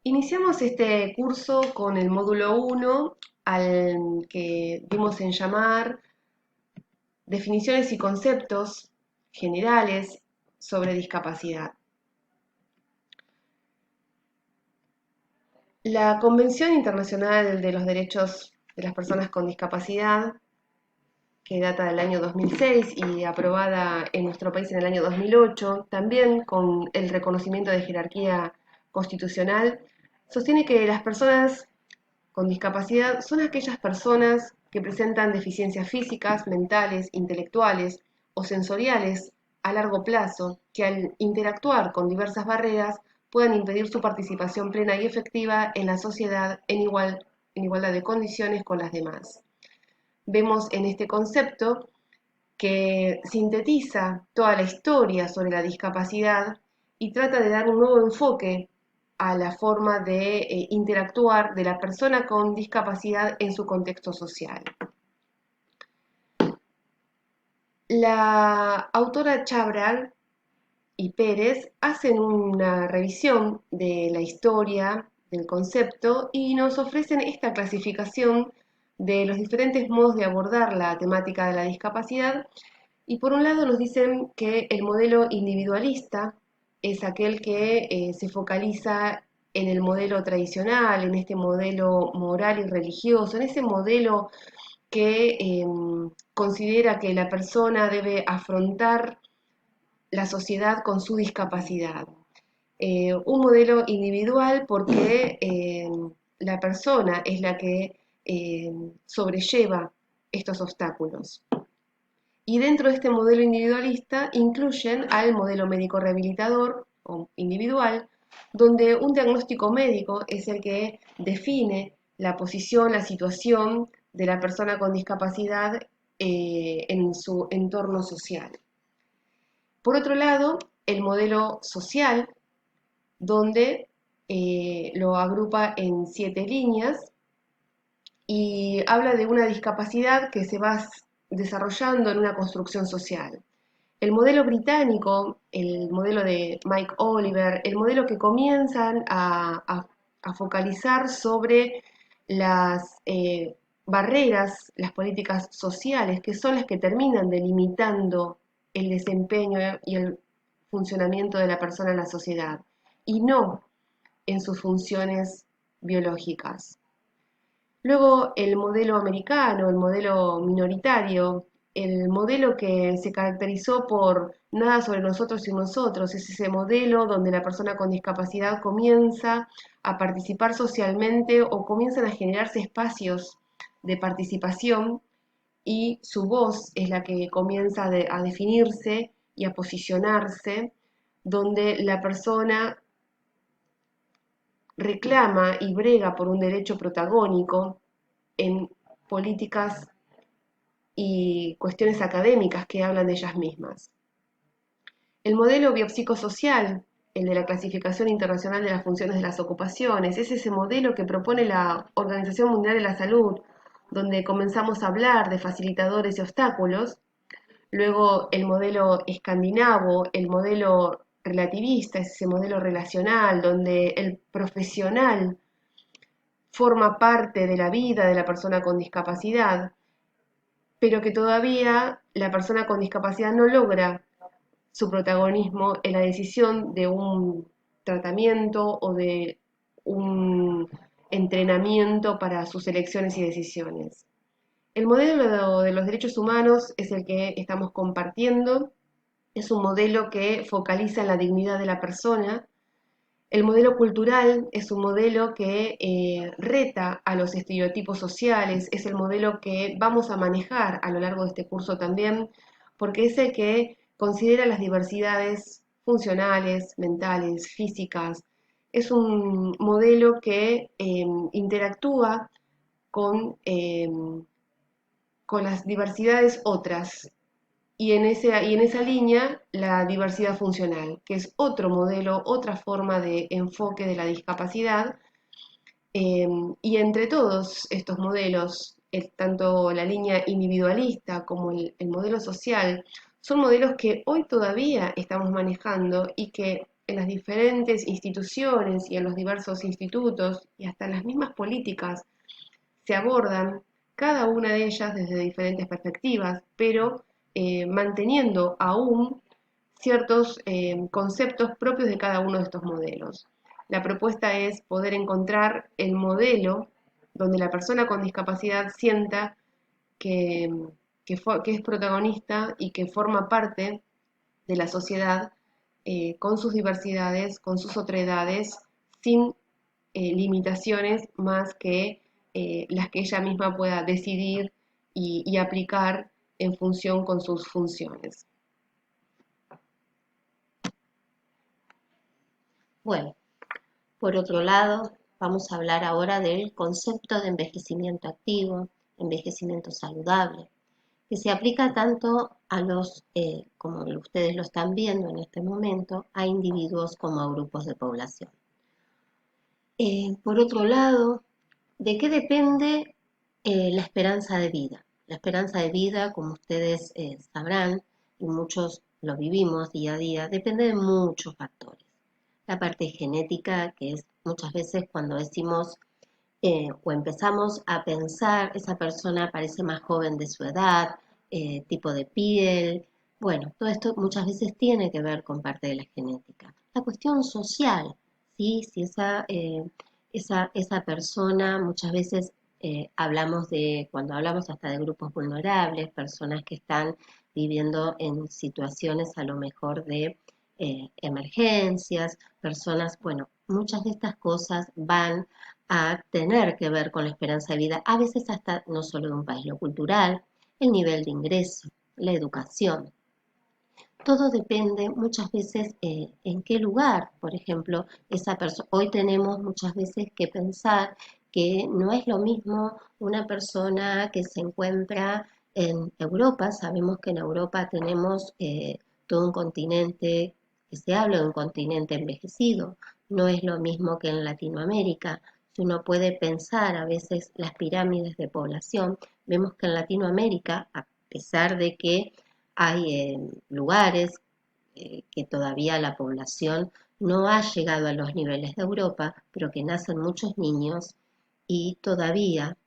Iniciamos este curso con el módulo 1, al que dimos en llamar definiciones y conceptos generales sobre discapacidad. La Convención Internacional de los Derechos de las Personas con Discapacidad, que data del año 2006 y aprobada en nuestro país en el año 2008, también con el reconocimiento de jerarquía constitucional, sostiene que las personas con discapacidad son aquellas personas que presentan deficiencias físicas, mentales, intelectuales o sensoriales a largo plazo que al interactuar con diversas barreras puedan impedir su participación plena y efectiva en la sociedad en igualdad de condiciones con las demás. Vemos en este concepto que sintetiza toda la historia sobre la discapacidad y trata de dar un nuevo enfoque a la forma de interactuar de la persona con discapacidad en su contexto social. La autora Chabral y Pérez hacen una revisión de la historia del concepto y nos ofrecen esta clasificación de los diferentes modos de abordar la temática de la discapacidad. Y por un lado nos dicen que el modelo individualista es aquel que se focaliza en el modelo tradicional, en este modelo moral y religioso, en ese modelo que considera que la persona debe afrontar la sociedad con su discapacidad. Un modelo individual porque la persona es la que sobrelleva estos obstáculos. Y dentro de este modelo individualista incluyen al modelo médico rehabilitador o individual, donde un diagnóstico médico es el que define la posición, la situación de la persona con discapacidad en su entorno social. Por otro lado, el modelo social, donde lo agrupa en 7 líneas y habla de una discapacidad que se va desarrollando en una construcción social. El modelo británico, el modelo de Mike Oliver, el modelo que comienzan a focalizar sobre las barreras, las políticas sociales, que son las que terminan delimitando el desempeño y el funcionamiento de la persona en la sociedad, y no en sus funciones biológicas. Luego el modelo americano, el modelo minoritario, el modelo que se caracterizó por nada sobre nosotros y nosotros, es ese modelo donde la persona con discapacidad comienza a participar socialmente o comienzan a generarse espacios de participación y su voz es la que comienza a definirse y a posicionarse, donde la persona reclama y brega por un derecho protagónico en políticas y cuestiones académicas que hablan de ellas mismas. El modelo biopsicosocial, el de la Clasificación Internacional de las Funciones de las Ocupaciones, es ese modelo que propone la Organización Mundial de la Salud, donde comenzamos a hablar de facilitadores y obstáculos. Luego el modelo escandinavo, el modelo relativista, es ese modelo relacional, donde el profesional forma parte de la vida de la persona con discapacidad, pero que todavía la persona con discapacidad no logra su protagonismo en la decisión de un tratamiento o de un entrenamiento para sus elecciones y decisiones. El modelo de los derechos humanos es el que estamos compartiendo, es un modelo que focaliza en la dignidad de la persona. El modelo cultural es un modelo que reta a los estereotipos sociales, es el modelo que vamos a manejar a lo largo de este curso también, porque es el que considera las diversidades funcionales, mentales, físicas. Es un modelo que interactúa con, con las diversidades otras y en esa línea la diversidad funcional, que es otro modelo, otra forma de enfoque de la discapacidad. Y entre todos estos modelos, tanto la línea individualista como el modelo social, son modelos que hoy todavía estamos manejando y que en las diferentes instituciones y en los diversos institutos y hasta en las mismas políticas se abordan cada una de ellas desde diferentes perspectivas, pero manteniendo aún ciertos conceptos propios de cada uno de estos modelos. La propuesta es poder encontrar el modelo donde la persona con discapacidad sienta que, que es protagonista y que forma parte de la sociedad con sus diversidades, con sus otredades, sin limitaciones más que las que ella misma pueda decidir y aplicar en función con sus funciones. Bueno, por otro lado, vamos a hablar ahora del concepto de envejecimiento activo, envejecimiento saludable, que se aplica tanto a los, como ustedes lo están viendo en este momento, a individuos como a grupos de población. Por otro lado, ¿de qué depende la esperanza de vida? La esperanza de vida, como ustedes sabrán, y muchos lo vivimos día a día, depende de muchos factores. La parte genética, que es muchas veces cuando decimos o empezamos a pensar, esa persona parece más joven de su edad, tipo de piel, bueno, todo esto muchas veces tiene que ver con parte de la genética. La cuestión social, ¿sí? Si esa persona muchas veces hablamos de, cuando hablamos hasta de grupos vulnerables, personas que están viviendo en situaciones a lo mejor de emergencias, personas, bueno, muchas de estas cosas van a tener que ver con la esperanza de vida, a veces hasta no solo de un país, lo cultural, el nivel de ingreso, la educación. Todo depende muchas veces en qué lugar, por ejemplo, esa persona. Hoy tenemos muchas veces que pensar que no es lo mismo una persona que se encuentra en Europa. Sabemos que en Europa tenemos todo un continente, que se habla de un continente envejecido. No es lo mismo que en Latinoamérica. Si uno puede pensar a veces las pirámides de población, vemos que en Latinoamérica, a pesar de que hay lugares que todavía la población no ha llegado a los niveles de Europa, pero que nacen muchos niños y todavía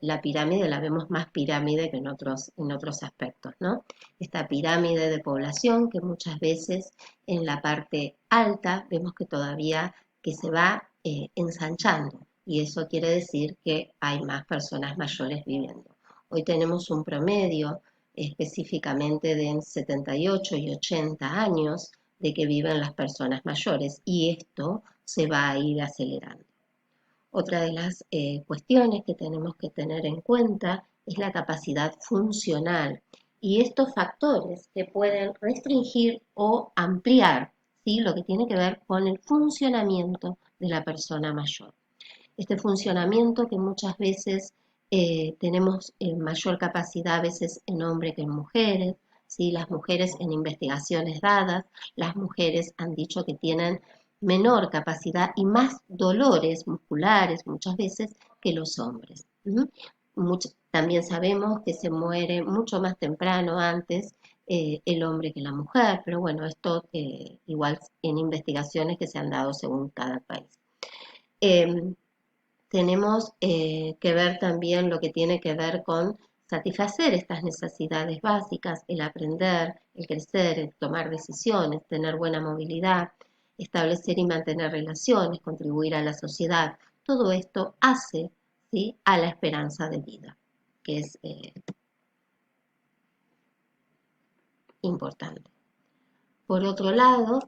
la pirámide la vemos más pirámide que en otros aspectos, ¿no? Esta pirámide de población que muchas veces en la parte alta vemos que todavía que se va ensanchando y eso quiere decir que hay más personas mayores viviendo. Hoy tenemos un promedio específicamente de 78 y 80 años de que viven las personas mayores y esto se va a ir acelerando. Otra de las cuestiones que tenemos que tener en cuenta es la capacidad funcional y estos factores que pueden restringir o ampliar, ¿sí? Lo que tiene que ver con el funcionamiento de la persona mayor. Este funcionamiento que muchas veces tenemos mayor capacidad a veces en hombres que en mujeres, ¿sí? Las mujeres en investigaciones dadas, las mujeres han dicho que tienen menor capacidad y más dolores musculares muchas veces que los hombres. También sabemos que se muere mucho más temprano antes el hombre que la mujer, pero bueno, esto igual en investigaciones que se han dado según cada país. Em, Tenemos que ver también lo que tiene que ver con satisfacer estas necesidades básicas, el aprender, el crecer, el tomar decisiones, tener buena movilidad, establecer y mantener relaciones, contribuir a la sociedad. Todo esto hace, ¿sí?, a la esperanza de vida, que es importante. Por otro lado,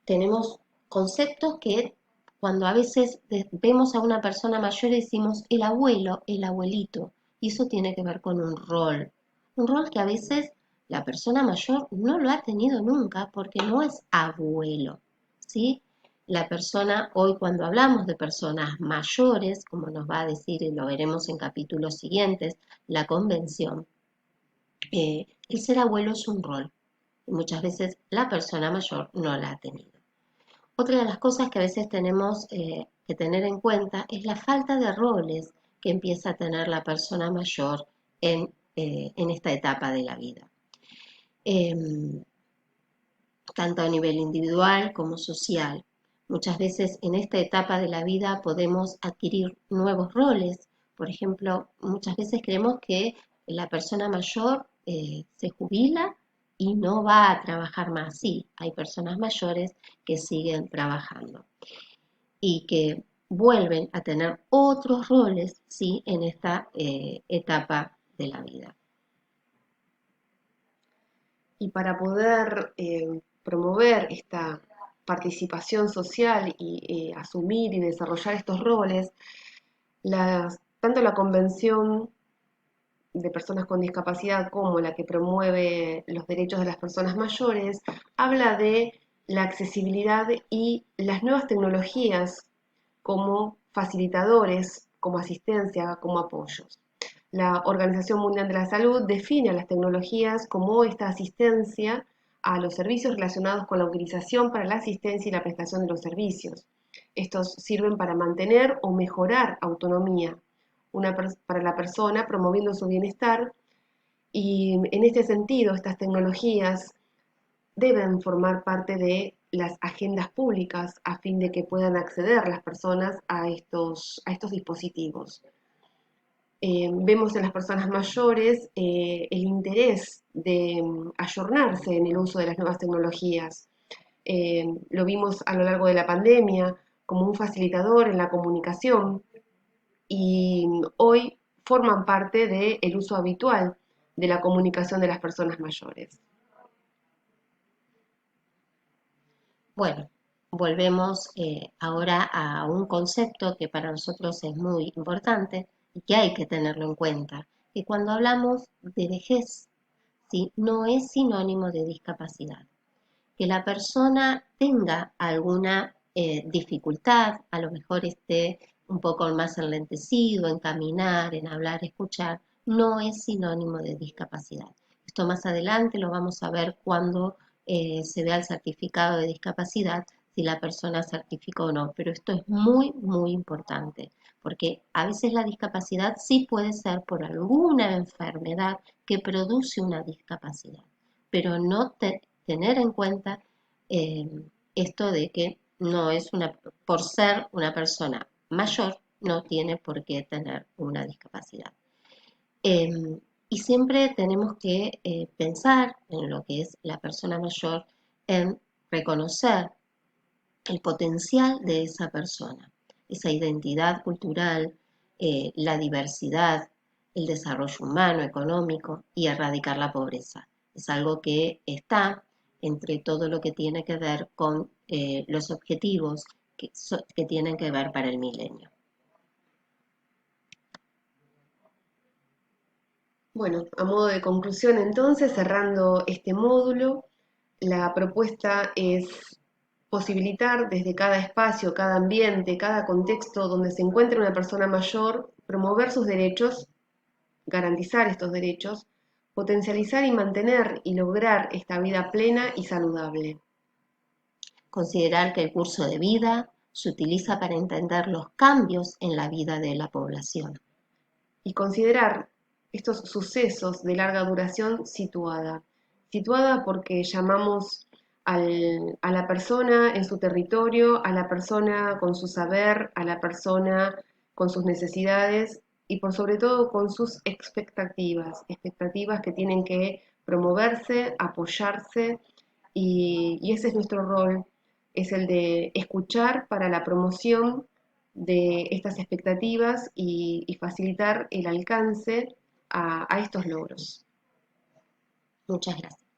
tenemos conceptos que cuando a veces vemos a una persona mayor decimos el abuelo, el abuelito, y eso tiene que ver con un rol que a veces la persona mayor no lo ha tenido nunca porque no es abuelo, ¿sí? La persona, hoy cuando hablamos de personas mayores, como nos va a decir y lo veremos en capítulos siguientes, la convención, el ser abuelo es un rol, y muchas veces la persona mayor no la ha tenido. Otra de las cosas que a veces tenemos que tener en cuenta es la falta de roles que empieza a tener la persona mayor en esta etapa de la vida. tanto a nivel individual como social. Muchas veces en esta etapa de la vida podemos adquirir nuevos roles. Por ejemplo, muchas veces creemos que la persona mayor se jubila y no va a trabajar más. Sí, hay personas mayores que siguen trabajando y que vuelven a tener otros roles, sí, en esta etapa de la vida. Y para poder promover esta participación social y asumir y desarrollar estos roles, tanto la Convención de Personas con Discapacidad como la que promueve los derechos de las personas mayores habla de la accesibilidad y las nuevas tecnologías como facilitadores, como asistencia, como apoyos. La Organización Mundial de la Salud define a las tecnologías como esta asistencia a los servicios relacionados con la utilización para la asistencia y la prestación de los servicios. Estos sirven para mantener o mejorar autonomía para la persona, promoviendo su bienestar, y en este sentido estas tecnologías deben formar parte de las agendas públicas a fin de que puedan acceder las personas a estos dispositivos. Vemos en las personas mayores el interés de ayornarse en el uso de las nuevas tecnologías. Lo vimos a lo largo de la pandemia como un facilitador en la comunicación y hoy forman parte del uso habitual de la comunicación de las personas mayores. Bueno, volvemos ahora a un concepto que para nosotros es muy importante y que hay que tenerlo en cuenta, que cuando hablamos de vejez, ¿sí? No es sinónimo de discapacidad. Que la persona tenga alguna dificultad, a lo mejor esté un poco más enlentecido en caminar, en hablar, escuchar, no es sinónimo de discapacidad. Esto más adelante lo vamos a ver cuando se vea el certificado de discapacidad, si la persona certificó o no, pero esto es muy, muy importante, porque a veces la discapacidad sí puede ser por alguna enfermedad que produce una discapacidad, pero no tener en cuenta eh, esto de que no es por ser una persona mayor, no tiene por qué tener una discapacidad. Eh, y siempre tenemos que pensar en lo que es la persona mayor, en reconocer el potencial de esa persona, esa identidad cultural, la diversidad, el desarrollo humano, económico y erradicar la pobreza. Es algo que está entre todo lo que tiene que ver con los objetivos que tienen que ver para el milenio. Bueno, a modo de conclusión entonces, cerrando este módulo, la propuesta es posibilitar desde cada espacio, cada ambiente, cada contexto donde se encuentre una persona mayor, promover sus derechos, garantizar estos derechos, potencializar y mantener y lograr esta vida plena y saludable. Considerar que el curso de vida se utiliza para entender los cambios en la vida de la población. Y considerar estos sucesos de larga duración situada porque llamamos a la persona en su territorio, a la persona con su saber, a la persona con sus necesidades y por sobre todo con sus expectativas que tienen que promoverse, apoyarse y ese es nuestro rol, es el de escuchar para la promoción de estas expectativas y facilitar el alcance a estos logros. Muchas gracias.